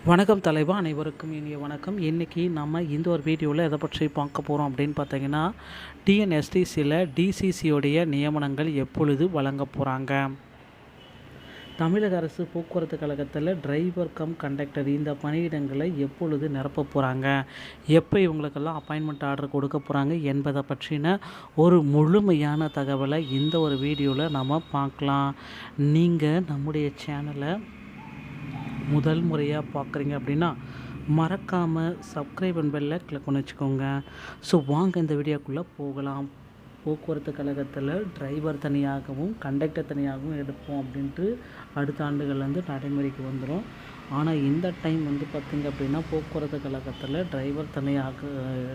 வணக்கம் தலைவா, அனைவருக்கும் இனிய வணக்கம். இன்றைக்கி நம்ம இந்த ஒரு வீடியோவில் எதை பற்றி பார்க்க போகிறோம் அப்படின்னு பார்த்தீங்கன்னா, டிஎன்எஸ்டிசியில் டிசிசியோடைய நியமனங்கள் எப்பொழுது வழங்க போகிறாங்க. தமிழக அரசு போக்குவரத்து கழகத்தில் டிரைவர் கம் கண்டக்டர் இந்த பணியிடங்களை எப்பொழுது நிரப்ப போகிறாங்க, எப்போ இவங்களுக்கெல்லாம் அப்பாயின்மெண்ட் ஆர்டர் கொடுக்க போகிறாங்க என்பதை பற்றின ஒரு முழுமையான தகவலை இந்த ஒரு வீடியோவில் நம்ம பார்க்கலாம். நீங்கள் நம்முடைய சேனலை முதல் முறையாக பார்க்குறீங்க அப்படின்னா மறக்காமல் சப்ஸ்கிரைப் அண்ட் பெல்லை கிளிக் பண்ணி வச்சுக்கோங்க. ஸோ வாங்க இந்த வீடியோக்குள்ளே போகலாம். போக்குவரத்து கழகத்தில் டிரைவர் தனியாகவும் கண்டக்டர் தனியாகவும் எடுப்போம் அப்படின்ட்டு அடுத்த ஆண்டுகள்லேருந்து நடைமுறைக்கு வந்துடும். ஆனால் இந்த டைம் பார்த்திங்க அப்படின்னா போக்குவரத்து கழகத்தில்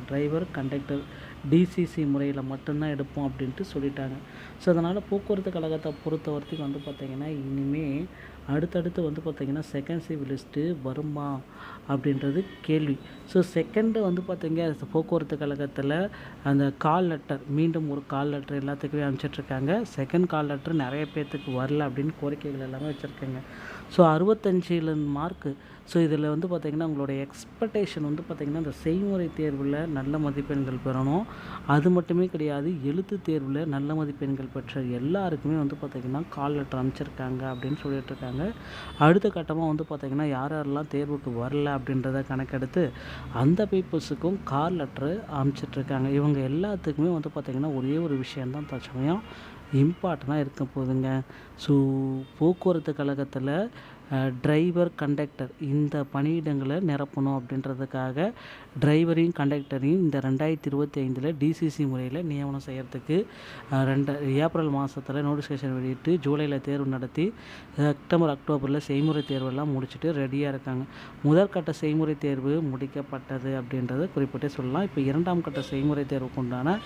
டிரைவர் கண்டக்டர் டிசிசி முறையில் மட்டும்தான் எடுப்போம் அப்படின்ட்டு சொல்லிட்டாங்க. ஸோ அதனால் போக்குவரத்து கழகத்தை பொறுத்த வரைக்கும் பார்த்திங்கன்னா இனிமேல் அடுத்தடுத்து பார்த்திங்கன்னா செகண்ட் சிவி லிஸ்ட்டு வருமா அப்படின்றது கேள்வி. ஸோ செகண்டு பார்த்திங்க போக்குவரத்து கழகத்தில் அந்த கால் லெட்டர், மீண்டும் ஒரு கால் லெட்டர் எல்லாத்துக்குமே அனுப்பிச்சிட்ருக்காங்க. செகண்ட் கால் லெட்டர் நிறைய பேர்த்துக்கு வரல அப்படின்னு கோரிக்கைகள் எல்லாமே வச்சுருக்காங்க. So 65 mark. ஸோ இதில் பார்த்திங்கன்னா உங்களுடைய எக்ஸ்பெக்டேஷன் பார்த்திங்கன்னா இந்த செய்முறை தேர்வில் நல்ல மதிப்பெண்கள் பெறணும். அது மட்டுமே கிடையாது, எழுத்து தேர்வில் நல்ல மதிப்பெண்கள் பெற்ற எல்லாருக்குமே பார்த்திங்கன்னா கால் லெட்டர் அனுப்பிச்சிருக்காங்க அப்படின்னு சொல்லிட்டுருக்காங்க. அடுத்த கட்டமாக பார்த்திங்கன்னா யாரெல்லாம் தேர்வுக்கு வரல அப்படின்றத கணக்கெடுத்து அந்த பீப்புள்ஸுக்கும் கால் லெட்டரு அனுப்பிச்சிட்ருக்காங்க. இவங்க எல்லாத்துக்குமே பார்த்திங்கன்னா ஒரே ஒரு விஷயந்தான் தற்சமயம் இம்பார்ட்டனாக இருக்க போகுதுங்க. ஸோ போக்குவரத்து கழகத்தில் டிரைவர் கண்டக்டர் இந்த பணியிடங்களை நிரப்பணும் அப்படின்றதுக்காக டிரைவரையும் கண்டக்டரையும் இந்த 2025 டிசிசி முறையில் நியமனம் செய்கிறதுக்கு ஏப்ரல் மாதத்தில் நோட்டிஃபிகேஷன் வெளியிட்டு ஜூலையில் தேர்வு நடத்தி செப்டம்பர் அக்டோபரில் செய்முறை தேர்வெல்லாம் முடிச்சுட்டு ரெடியாக இருக்காங்க. முதற்கட்ட செய்முறை தேர்வு முடிக்கப்பட்டது அப்படின்றத குறிப்பிட்டு சொல்லலாம். இப்போ இரண்டாம் கட்ட செய்முறை தேர்வுக்கு உண்டான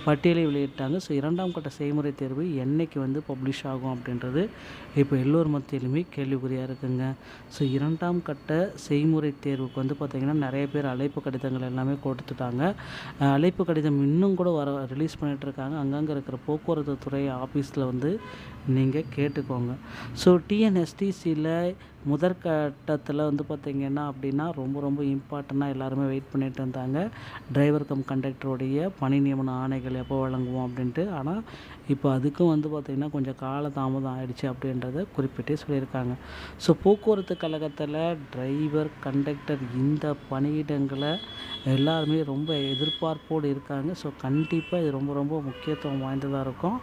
பட்டியலை வெளியிட்டாங்க. ஸோ இரண்டாம் கட்ட செய்முறை தேர்வு என்றைக்கு பப்ளிஷ் ஆகும் அப்படின்றது இப்போ எல்லோர் மத்தியிலுமே கேள்விக்குறியாக இருக்குங்க. ஸோ இரண்டாம் கட்ட செய்முறை தேர்வுக்கு பார்த்திங்கன்னா நிறைய பேர் அழைப்பு கடிதங்கள் எல்லாமே கொடுத்துட்டாங்க. அழைப்பு கடிதம் இன்னும் கூட ரிலீஸ் பண்ணிகிட்ருக்காங்க. அங்கங்கே இருக்கிற போக்குவரத்து துறை ஆஃபீஸில் நீங்கள் கேட்டுக்கோங்க. ஸோ டிஎன்எஸ்டிசியில் முதற்கட்டத்தில் பார்த்திங்கன்னா அப்படின்னா ரொம்ப இம்பார்ட்டண்ட்டாக எல்லாருமே வெயிட் பண்ணிட்டு இருந்தாங்க. டிரைவர் கம் கண்டக்டருடைய பணி நியமன ஆணைகள் எப்போ வழங்குவோம் அப்படின்ட்டு. ஆனால் இப்போ அதுக்கும் பார்த்திங்கன்னா கொஞ்சம் கால தாமதம் ஆகிடுச்சு அப்படின்றத குறிப்பிட்டே சொல்லியிருக்காங்க. ஸோ போக்குவரத்து கழகத்தில் டிரைவர் கண்டக்டர் இந்த பணியிடங்களை எல்லாருமே ரொம்ப எதிர்பார்ப்போடு இருக்காங்க. ஸோ கண்டிப்பாக இது ரொம்ப முக்கியத்துவம் வாய்ந்ததாக இருக்கும்.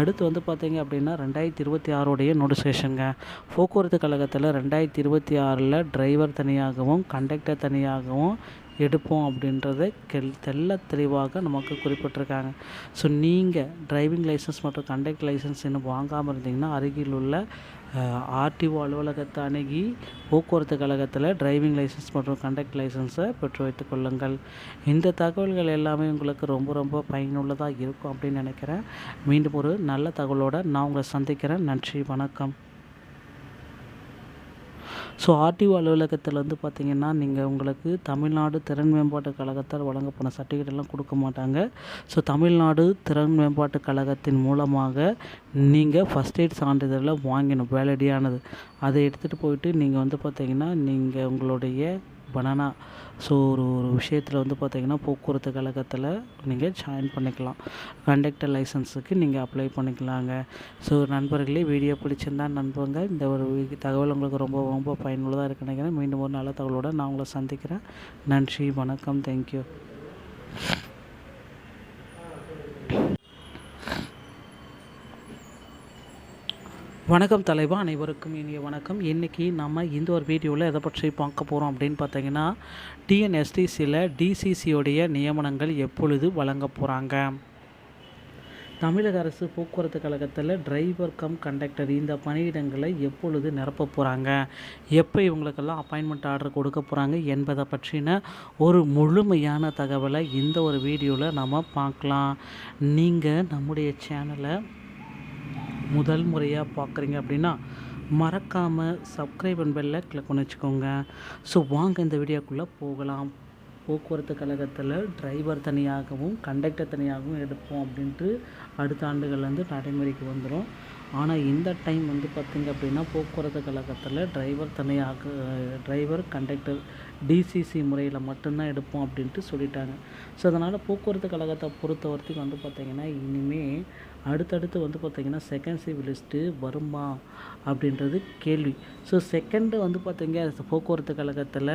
அடுத்து பார்த்திங்க அப்படின்னா 2026 நோட்டிஃபிகேஷனுங்க. போக்குவரத்து கழகத்தில் 2026 டிரைவர் தனியாகவும் கண்டக்டர் தனியாகவும் எடுப்போம் அப்படின்றத தெள்ள தெளிவாக நமக்கு குறிப்பிட்டிருக்காங்க. ஸோ நீங்கள் டிரைவிங் லைசன்ஸ் மற்றும் கண்டக்டர் லைசன்ஸ் இன்னும் வாங்காமல் இருந்தீங்கன்னா அருகில் உள்ள ஆர்டிஓ அலுவலகத்தை அணுகி போக்குவரத்து கழகத்தில் டிரைவிங் லைசன்ஸ் மற்றும் கண்டக்டர் லைசன்ஸை பெற்று வைத்துக் கொள்ளுங்கள். இந்த தகவல்கள் எல்லாமே உங்களுக்கு ரொம்ப பயனுள்ளதாக இருக்கும் அப்படின்னு நினைக்கிறேன். மீண்டும் ஒரு நல்ல தகவலோடு நான் உங்களை சந்திக்கிறேன். நன்றி, வணக்கம். ஸோ ஆர்டிஓ அலுவலகத்தில் பார்த்திங்கன்னா உங்களுக்கு தமிழ்நாடு திறன் மேம்பாட்டு கழகத்தால் வழங்கப்பட்ட சர்டிஃபிகேட் எல்லாம் கொடுக்க மாட்டாங்க. ஸோ தமிழ்நாடு திறன் மேம்பாட்டு கழகத்தின் மூலமாக நீங்கள் ஃபஸ்ட் எய்ட் சான்றிதழை வாங்கணும், வேலிடியானது. அதை எடுத்துகிட்டு போயிட்டு நீங்கள் பார்த்திங்கன்னா நீங்கள் உங்களுடைய பனானா ஸோ ஒரு விஷயத்தில் பார்த்திங்கன்னா போக்குவரத்து கழகத்தில் நீங்கள் ஜாயின் பண்ணிக்கலாம். கண்டக்டர் லைசன்ஸுக்கு நீங்கள் அப்ளை பண்ணிக்கலாங்க. ஸோ நண்பர்களே, வீடியோ பிடிச்சிருந்தா நண்பங்க இந்த ஒரு தகவல் உங்களுக்கு ரொம்ப பயனுள்ளதாக இருக்குன்னு நினைக்கிறேன். மீண்டும் ஒரு நல்ல தகவலோடு நான் உங்களை சந்திக்கிறேன். நன்றி, வணக்கம், தேங்க்யூ. வணக்கம் தலைவா, அனைவருக்கும் இனிய வணக்கம். இன்றைக்கி நம்ம இந்த ஒரு வீடியோவில் எதை பற்றி பார்க்க போகிறோம் அப்படின்னு பார்த்தீங்கன்னா, டிஎன்எஸ்டிசியில் டிசிசியோடைய நியமனங்கள் எப்பொழுது வழங்க போகிறாங்க. தமிழக அரசு போக்குவரத்து கழகத்தில் டிரைவர் கம் கண்டக்டர் இந்த பணியிடங்களை எப்பொழுது நிரப்ப போகிறாங்க, எப்போ இவங்களுக்கெல்லாம் அப்பாயின்மெண்ட் ஆர்டர் கொடுக்க போகிறாங்க என்பதை பற்றின ஒரு முழுமையான தகவலை இந்த ஒரு வீடியோவில் நம்ம பார்க்கலாம். நீங்கள் நம்முடைய சேனலை முதல் முறையாக பார்க்குறீங்க அப்படின்னா மறக்காமல் சப்ஸ்கிரைப் அண்ட் பெல்லை கிளிக் பண்ணி வச்சுக்கோங்க. ஸோ வாங்க இந்த வீடியோக்குள்ளே போகலாம். போக்குவரத்து கழகத்தில் டிரைவர் தனியாகவும் கண்டக்டர் தனியாகவும் எடுப்போம் அப்படின்ட்டு அடுத்த ஆண்டுகள்லேருந்து நடைமுறைக்கு வந்துடும். ஆனால் இந்த டைம் வந்து பார்த்திங்க அப்படின்னா போக்குவரத்து கழகத்தில் டிரைவர் கண்டக்டர் டிசிசி முறையில் மட்டும்தான் எடுப்போம் அப்படின்ட்டு சொல்லிட்டாங்க. ஸோ அதனால் போக்குவரத்து கழகத்தை பொறுத்த வரைக்கும் வந்து பார்த்திங்கன்னா இனிமேல் அடுத்தடுத்து வந்து பார்த்திங்கன்னா செகண்ட் ஷிஃப்ட் லிஸ்ட்டு வருமா அப்படின்றது கேள்வி. ஸோ செகண்டு வந்து பார்த்திங்க போக்குவரத்து கழகத்தில்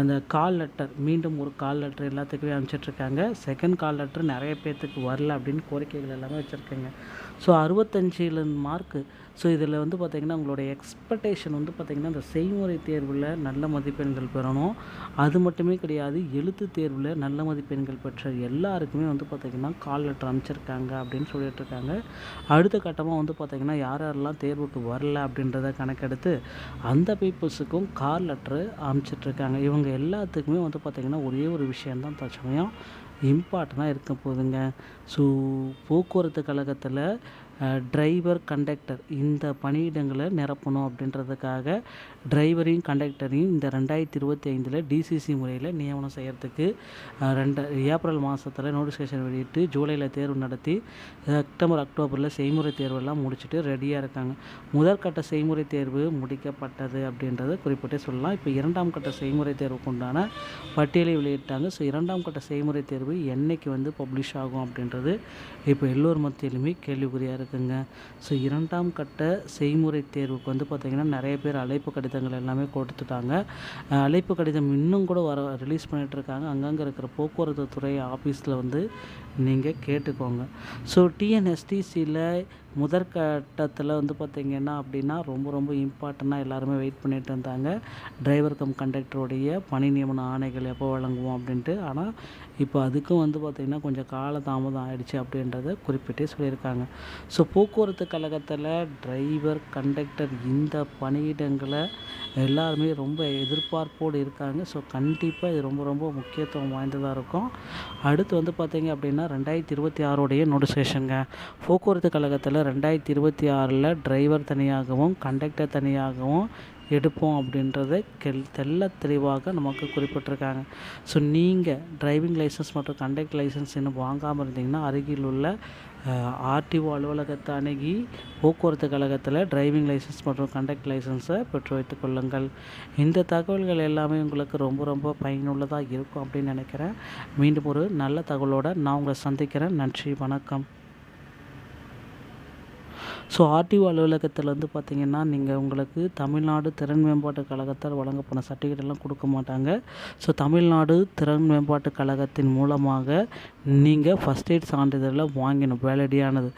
அந்த கால் லெட்டர், மீண்டும் ஒரு கால் லெட்டர் எல்லாத்துக்குமே அனுப்பிச்சிட்ருக்காங்க. செகண்ட் கால் லெட்டர் நிறைய பேர்த்துக்கு வரல அப்படின்னு கோரிக்கைகள் எல்லாமே வச்சுருக்காங்க. So 65 mark. ஸோ இதில் வந்து பார்த்திங்கன்னா உங்களுடைய எக்ஸ்பெக்டேஷன் வந்து பார்த்திங்கன்னா இந்த செய்முறை தேர்வில் நல்ல மதிப்பெண்கள் பெறணும். அது மட்டுமே கிடையாது, எழுத்து தேர்வில் நல்ல மதிப்பெண்கள் பெற்ற எல்லாருக்குமே வந்து பார்த்திங்கன்னா கால் லெட்டர் அனுப்பிச்சிருக்காங்க அப்படின்னு சொல்லிட்டுருக்காங்க. அடுத்த கட்டமாக வந்து பார்த்திங்கன்னா யார் யாரெல்லாம் தேர்வுக்கு வரல அப்படின்றத கணக்கெடுத்து அந்த பீப்புள்ஸுக்கும் கால் லெட்ரு அனுப்பிச்சிட்ருக்காங்க. இவங்க எல்லாத்துக்குமே வந்து பார்த்திங்கன்னா ஒரே ஒரு விஷயந்தான் தற்சமயம் இம்பார்ட்டண்ட்டாக இருக்க போகுதுங்க. ஸோ போக்குவரத்து கழகத்தில் டிரைவர் கண்டக்டர் இந்த பணியிடங்களை நிரப்பணும் அப்படின்றதுக்காக டிரைவரையும் கண்டக்டரையும் இந்த 2025 டிசிசி முறையில் நியமனம் செய்கிறதுக்கு ஏப்ரல் மாதத்தில் நோட்டிஃபிகேஷன் வெளியிட்டு ஜூலையில் தேர்வு நடத்தி செப்டம்பர் அக்டோபரில் செய்முறை தேர்வெல்லாம் முடிச்சுட்டு ரெடியாக இருக்காங்க. முதற்கட்ட செய்முறை தேர்வு முடிக்கப்பட்டது அப்படின்றத குறிப்பிட்டு சொல்லலாம். இப்போ 2ஆம் கட்ட செய்முறை தேர்வுக்கு உண்டான பட்டியலை வெளியிட்டாங்க. ஸோ 2ஆம் கட்ட செய்முறை தேர்வு என்றைக்கு வந்து பப்ளிஷ் ஆகும் அப்படின்றது இப்போ எல்லோர் மத்தியிலுமே கேள்விக்குறியாக இருக்குங்க. ஸோ 2ஆம் கட்ட செய்முறை தேர்வுக்கு வந்து பார்த்திங்கன்னா நிறைய பேர் அழைப்பு கடிதங்கள் எல்லாமே கொடுத்துட்டாங்க. அழைப்பு கடிதம் இன்னும் கூட ரிலீஸ் பண்ணிகிட்ருக்காங்க. அங்கங்கே இருக்கிற போக்குவரத்து துறை ஆஃபீஸில் வந்து நீங்கள் கேட்டுக்கோங்க. ஸோ டிஎன்எஸ்டிசியில் முதற்கட்டத்தில் வந்து பார்த்திங்கன்னா அப்படின்னா ரொம்ப இம்பார்ட்டண்ட்டாக எல்லாருமே வெயிட் பண்ணிட்டு இருந்தாங்க. டிரைவர் கம் கண்டக்டருடைய பணி நியமன ஆணைகள் எப்போ வழங்குவோம் அப்படின்ட்டு. ஆனால் இப்போ அதுக்கும் வந்து பார்த்திங்கன்னா கொஞ்சம் கால தாமதம் ஆகிடுச்சு அப்படின்றத குறிப்பிட்டே சொல்லியிருக்காங்க. ஸோ போக்குவரத்து கழகத்தில் டிரைவர் கண்டக்டர் இந்த பணியிடங்களை எல்லாருமே ரொம்ப எதிர்பார்ப்போடு இருக்காங்க. ஸோ கண்டிப்பாக இது ரொம்ப முக்கியத்துவம் வாய்ந்ததாக இருக்கும். அடுத்து வந்து பார்த்திங்க அப்படின்னா 2026 நோட்டிஃபிகேஷனுங்க. போக்குவரத்து கழகத்தில் 2026 டிரைவர் தனியாகவும் கண்டக்டர் தனியாகவும் எடுப்போம் அப்படின்றத தெள்ள தெளிவாக நமக்கு குறிப்பிட்டிருக்காங்க. ஸோ நீங்கள் டிரைவிங் லைசன்ஸ் மற்றும் கண்டக்டர் லைசன்ஸ் இன்னும் வாங்காமல் இருந்தீங்கன்னா அருகில் உள்ள ஆர்டிஓ அலுவலகத்தை அணுகி போக்குவரத்து கழகத்தில் டிரைவிங் லைசன்ஸ் மற்றும் கண்டக்டர் லைசன்ஸை பெற்று வைத்துக் கொள்ளுங்கள். இந்த தகவல்கள் எல்லாமே உங்களுக்கு ரொம்ப பயனுள்ளதாக இருக்கும் அப்படின்னு நினைக்கிறேன். மீண்டும் ஒரு நல்ல தகவலோடு நான் உங்களை சந்திக்கிறேன். நன்றி, வணக்கம். ஸோ ஆர்டிஓ அலுவலகத்தில் வந்து பார்த்திங்கன்னா உங்களுக்கு தமிழ்நாடு திறன் மேம்பாட்டு கழகத்தால் வழங்கப்பட்ட சர்டிஃபிகேட் எல்லாம் கொடுக்க மாட்டாங்க. ஸோ தமிழ்நாடு திறன் மேம்பாட்டு கழகத்தின் மூலமாக நீங்கள் ஃபஸ்ட் எய்ட் சான்றிதழை வாங்கணும், வேலிடியானது.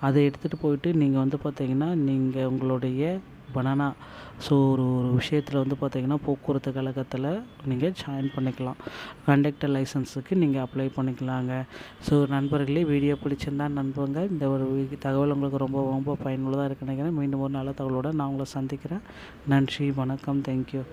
அதை எடுத்துகிட்டு போயிட்டு நீங்கள் வந்து பார்த்திங்கன்னா நீங்கள் உங்களுடைய பனானா ஸோ ஒரு விஷயத்தில் வந்து பார்த்திங்கன்னா போக்குவரத்து கழகத்தில் நீங்கள் ஜாயின் பண்ணிக்கலாம். கண்டக்டர் லைசன்ஸுக்கு நீங்கள் அப்ளை பண்ணிக்கலாங்க. ஸோ நண்பர்களே, வீடியோ பிடிச்சிருந்தா நண்பங்க இந்த ஒரு தகவல் உங்களுக்கு ரொம்ப பயனுள்ளதாக இருக்குன்னு நினைக்கிறேன். மீண்டும் ஒரு நல்ல தகவலோடு நான் உங்களை சந்திக்கிறேன். நன்றி, வணக்கம், தேங்க்யூ.